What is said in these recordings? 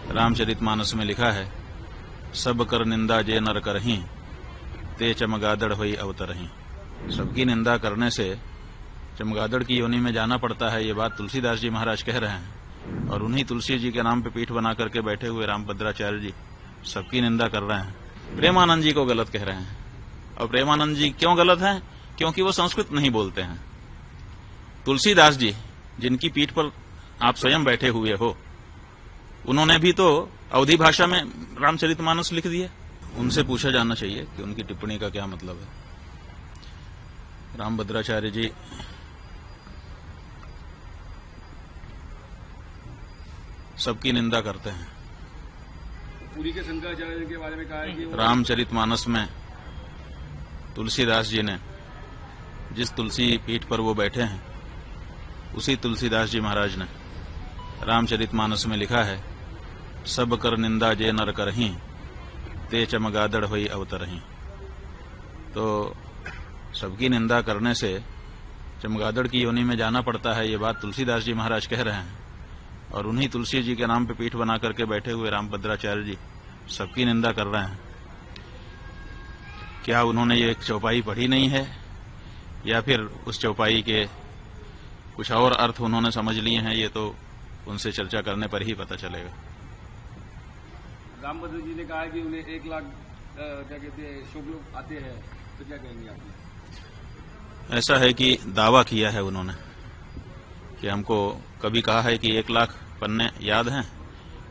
रामचरितमानस में लिखा है, सब कर निंदा जे नर करहीं, ते चमगादड़ होई अवतरहीं। सबकी निंदा करने से चमगादड़ की योनि में जाना पड़ता है, ये बात तुलसीदास जी महाराज कह रहे हैं। और उन्हीं तुलसी जी के नाम पे पीठ बना करके बैठे हुए रामभद्राचार्य जी सबकी निंदा कर रहे हैं, प्रेमानंद जी को गलत कह रहे हैं। और प्रेमानंद जी क्यों गलत हैं? क्योंकि वो संस्कृत नहीं बोलते हैं। तुलसीदास जी जिनकी पीठ पर आप स्वयं बैठे हुए हो, उन्होंने भी तो अवधी भाषा में रामचरितमानस लिख दिया। उनसे पूछा जाना चाहिए कि उनकी टिप्पणी का क्या मतलब है। रामभद्राचार्य जी सबकी निंदा करते हैं। पूरी के शंकराचार्य के बारे में कहा है कि रामचरितमानस में तुलसीदास जी ने जिस तुलसी पीठ पर वो बैठे हैं, उसी तुलसीदास जी महाराज ने रामचरितमानस में लिखा है, सब कर निंदा जे नर करहीं, ते चमगादड़ होई अवतरहीं। तो सबकी निंदा करने से चमगादड़ की योनि में जाना पड़ता है, ये बात तुलसीदास जी महाराज कह रहे हैं। और उन्हीं तुलसी जी के नाम पे पीठ बना करके बैठे हुए रामभद्राचार्य जी सबकी निंदा कर रहे हैं। क्या उन्होंने ये एक चौपाई पढ़ी नहीं है, या फिर उस चौपाई के कुछ और अर्थ उन्होंने समझ लिए हैं? ये तो उनसे चर्चा करने पर ही पता चलेगा। रामभद्र जी ने कहा है कि उन्हें 1 लाख क्या कहते हैं शुभ लोग आते हैं, तो क्या कहेंगे आप? ऐसा है कि दावा किया है उन्होंने कि हमको कभी कहा है कि 1 लाख पन्ने याद हैं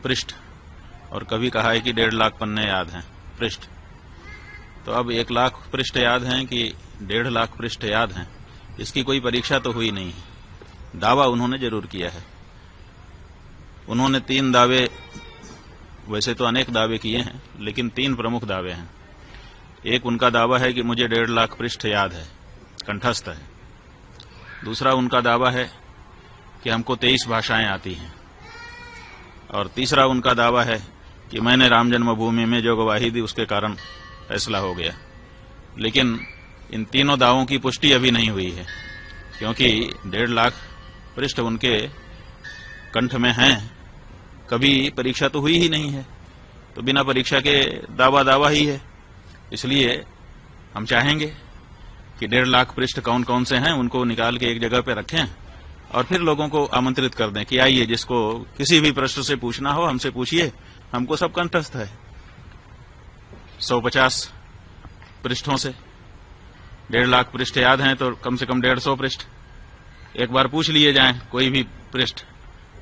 पृष्ठ, और कभी कहा है कि 1.5 लाख पन्ने याद हैं पृष्ठ। तो अब 1 लाख पृष्ठ याद हैं कि 1.5 लाख पृष्ठ याद हैं, इसकी कोई परीक्षा तो हुई नहीं है। दावा उन्होंने जरूर किया है। उन्होंने 3 दावे, वैसे तो अनेक दावे किए हैं, लेकिन 3 प्रमुख दावे हैं। एक उनका दावा है कि मुझे 1.5 लाख पृष्ठ याद है, कंठस्थ है। दूसरा उनका दावा है कि हमको 23 भाषाएं आती हैं। और तीसरा उनका दावा है कि मैंने राम जन्मभूमि में जो गवाही दी उसके कारण फैसला हो गया। लेकिन इन तीनों दावों की पुष्टि अभी नहीं हुई है, क्योंकि 1.5 लाख पृष्ठ उनके कंठ में हैं, कभी परीक्षा तो हुई ही नहीं है, तो बिना परीक्षा के दावा ही है। इसलिए हम चाहेंगे कि 1.5 लाख पृष्ठ कौन कौन से हैं उनको निकाल के एक जगह पे रखें और फिर लोगों को आमंत्रित कर दें कि आइए, जिसको किसी भी प्रश्न से पूछना हो हमसे पूछिए, हमको सब कंठस्थ है। 150 पृष्ठों से 1.5 लाख पृष्ठ याद हैं, तो कम से कम 150 पृष्ठ एक बार पूछ लिए जाएं कोई भी पृष्ठ,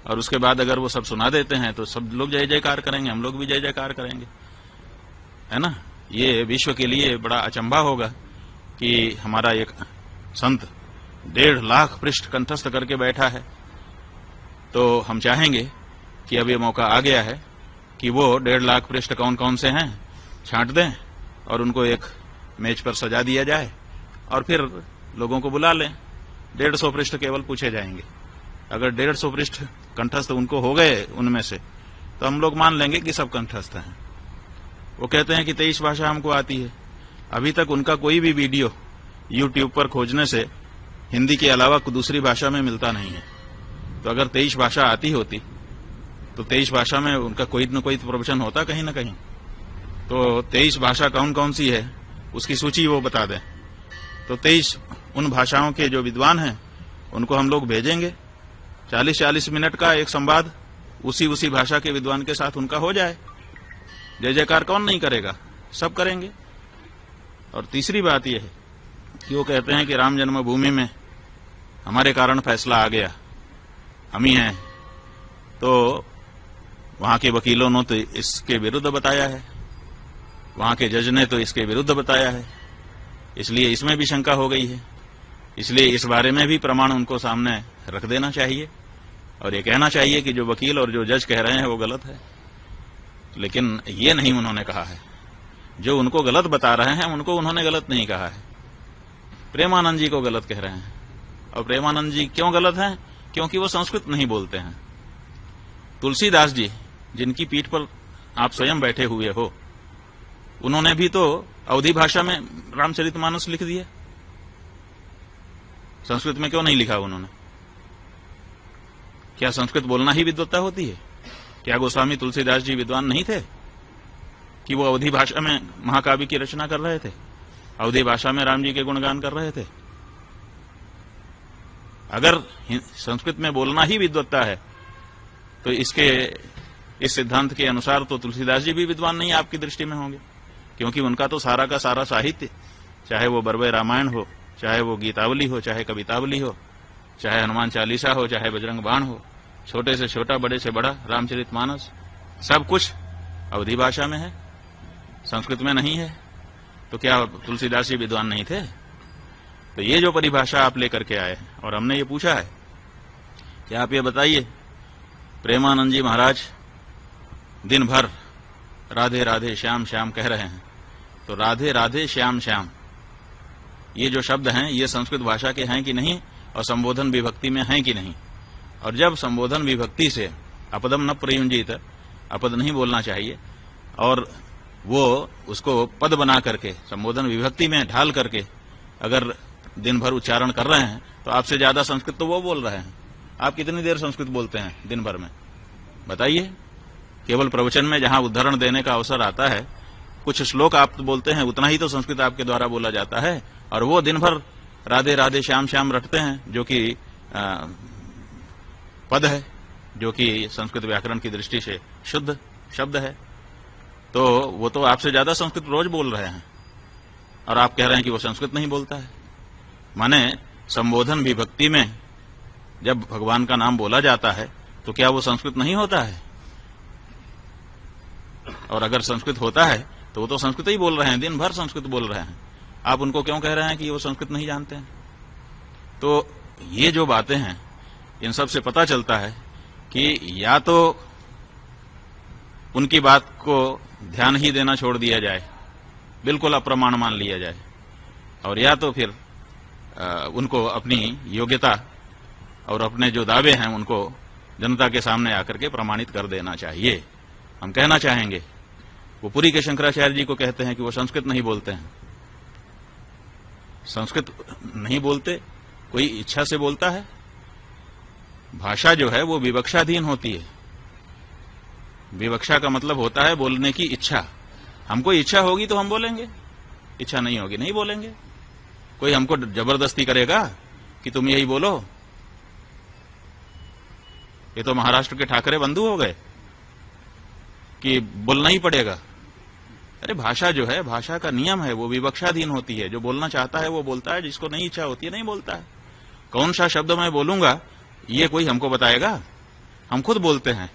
और उसके बाद अगर वो सब सुना देते हैं तो सब लोग जय जयकार करेंगे, हम लोग भी जय जयकार करेंगे, है ना। ये विश्व के लिए बड़ा अचंभा होगा कि हमारा एक संत 1.5 लाख पृष्ठ कंठस्थ करके बैठा है। तो हम चाहेंगे कि अब ये मौका आ गया है कि वो 1.5 लाख पृष्ठ कौन कौन से हैं छांट दें और उनको एक मेज पर सजा दिया जाए और फिर लोगों को बुला लें। 150 पृष्ठ केवल पूछे जाएंगे। अगर 150 पृष्ठ कंठस्थ उनको हो गए उनमें से, तो हम लोग मान लेंगे कि सब कंठस्थ हैं। वो कहते हैं कि 23 भाषा हमको आती है। अभी तक उनका कोई भी वीडियो YouTube पर खोजने से हिंदी के अलावा दूसरी भाषा में मिलता नहीं है। तो अगर 23 भाषा आती होती तो 23 भाषा में उनका कोई न कोई प्रवचन होता कहीं न कहीं। तो 23 भाषा कौन कौन सी है उसकी सूची वो बता दें। तो 23 उन भाषाओं के जो विद्वान हैं उनको हम लोग भेजेंगे। 40-40 मिनट का एक संवाद उसी भाषा के विद्वान के साथ उनका हो जाए। जय जयकार कौन नहीं करेगा, सब करेंगे। और तीसरी बात यह है कि वो कहते हैं कि राम जन्मभूमि में हमारे कारण फैसला आ गया, हम ही हैं। तो वहां के वकीलों ने तो इसके विरुद्ध बताया है, वहां के जज ने तो इसके विरुद्ध बताया है, इसलिए इसमें भी शंका हो गई है। इसलिए इस बारे में भी प्रमाण उनको सामने रख देना चाहिए और ये कहना चाहिए कि जो वकील और जो जज कह रहे हैं वो गलत है। लेकिन ये नहीं उन्होंने कहा है। जो उनको गलत बता रहे हैं उनको उन्होंने गलत नहीं कहा है, प्रेमानंद जी को गलत कह रहे हैं। और प्रेमानंद जी क्यों गलत हैं? क्योंकि वो संस्कृत नहीं बोलते हैं। तुलसीदास जी जिनकी पीठ पर आप स्वयं बैठे हुए हो, उन्होंने भी तो अवधी भाषा में रामचरितमानस लिख दिया। संस्कृत में क्यों नहीं लिखा उन्होंने? क्या संस्कृत बोलना ही विद्वत्ता होती है? क्या गोस्वामी तुलसीदास जी विद्वान नहीं थे कि वो अवधी भाषा में महाकाव्य की रचना कर रहे थे, अवधी भाषा में राम जी के गुणगान कर रहे थे? अगर संस्कृत में बोलना ही विद्वत्ता है तो इस सिद्धांत के अनुसार तो तुलसीदास जी भी विद्वान नहीं आपकी दृष्टि में होंगे, क्योंकि उनका तो सारा का सारा साहित्य, चाहे वो बरवे रामायण हो, चाहे वो गीतावली हो, चाहे कवितावली हो, चाहे हनुमान चालीसा हो, चाहे बजरंग बाण हो, छोटे से छोटा बड़े से बड़ा रामचरितमानस, सब कुछ अवधी भाषा में है, संस्कृत में नहीं है। तो क्या तुलसीदास जी विद्वान नहीं थे? तो ये जो परिभाषा आप लेकर के आए और हमने ये पूछा है कि आप ये बताइए, प्रेमानंद जी महाराज दिन भर राधे राधे श्याम श्याम कह रहे हैं, तो राधे राधे श्याम श्याम ये जो शब्द हैं ये संस्कृत भाषा के हैं कि नहीं, और संबोधन विभक्ति में हैं कि नहीं? और जब संबोधन विभक्ति से अपदम न प्रयुंजित, अपद नहीं बोलना चाहिए, और वो उसको पद बना करके संबोधन विभक्ति में ढाल करके अगर दिन भर उच्चारण कर रहे हैं तो आपसे ज्यादा संस्कृत तो वो बोल रहे हैं। आप कितनी देर संस्कृत बोलते हैं दिन भर में, बताइए? केवल प्रवचन में जहां उदाहरण देने का अवसर आता है, कुछ श्लोक आप बोलते हैं, उतना ही तो संस्कृत आपके द्वारा बोला जाता है, और वो दिन भर राधे राधे श्याम श्याम रटते हैं, जो कि पद है, जो कि संस्कृत व्याकरण की दृष्टि से शुद्ध शब्द है। तो वो तो आपसे ज्यादा संस्कृत रोज बोल रहे हैं, और आप कह रहे हैं कि वो संस्कृत नहीं बोलता है। माने संबोधन विभक्ति में जब भगवान का नाम बोला जाता है तो क्या वो संस्कृत नहीं होता है? और अगर संस्कृत होता है तो वो तो संस्कृत ही बोल रहे हैं, दिन भर संस्कृत बोल रहे हैं। आप उनको क्यों कह रहे हैं कि वो संस्कृत नहीं जानते हैं? तो ये जो बातें हैं, इन सब से पता चलता है कि या तो उनकी बात को ध्यान ही देना छोड़ दिया जाए, बिल्कुल अप्रमाण मान लिया जाए, और या तो फिर उनको अपनी योग्यता और अपने जो दावे हैं उनको जनता के सामने आकर के प्रमाणित कर देना चाहिए। हम कहना चाहेंगे, वो पुरी के शंकराचार्य जी को कहते हैं कि वो संस्कृत नहीं बोलते हैं। संस्कृत नहीं बोलते, कोई इच्छा से बोलता है? भाषा जो है वो विवक्षाधीन होती है। विवक्षा का मतलब होता है बोलने की इच्छा। हमको इच्छा होगी तो हम बोलेंगे, इच्छा नहीं होगी नहीं बोलेंगे। कोई हमको जबरदस्ती करेगा कि तुम यही बोलो? ये तो महाराष्ट्र के ठाकरे बंधु हो गए कि बोलना ही पड़ेगा। अरे भाषा जो है, भाषा का नियम है, वो विवक्षाधीन होती है। जो बोलना चाहता है वो बोलता है, जिसको नहीं इच्छा होती है नहीं बोलता है। कौन सा शब्द मैं बोलूंगा ये कोई हमको बताएगा? हम खुद बोलते हैं।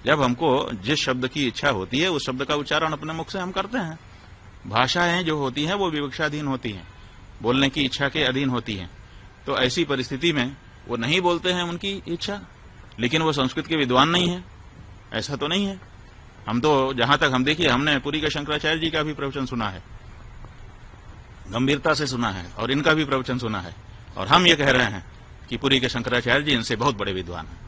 जब हमको जिस शब्द की इच्छा होती है उस शब्द का उच्चारण अपने मुख से हम करते हैं। भाषाएं जो होती हैं वो विवक्षाधीन होती हैं, बोलने की इच्छा के अधीन होती हैं। तो ऐसी परिस्थिति में वो नहीं बोलते हैं उनकी इच्छा, लेकिन वो संस्कृत के विद्वान नहीं है, ऐसा तो नहीं है। हम तो जहां तक हम देखिए, हमने पुरी के शंकराचार्य जी का भी प्रवचन सुना है, गंभीरता से सुना है, और इनका भी प्रवचन सुना है, और हम ये कह रहे हैं कि पुरी के शंकराचार्य जी इनसे बहुत बड़े विद्वान हैं।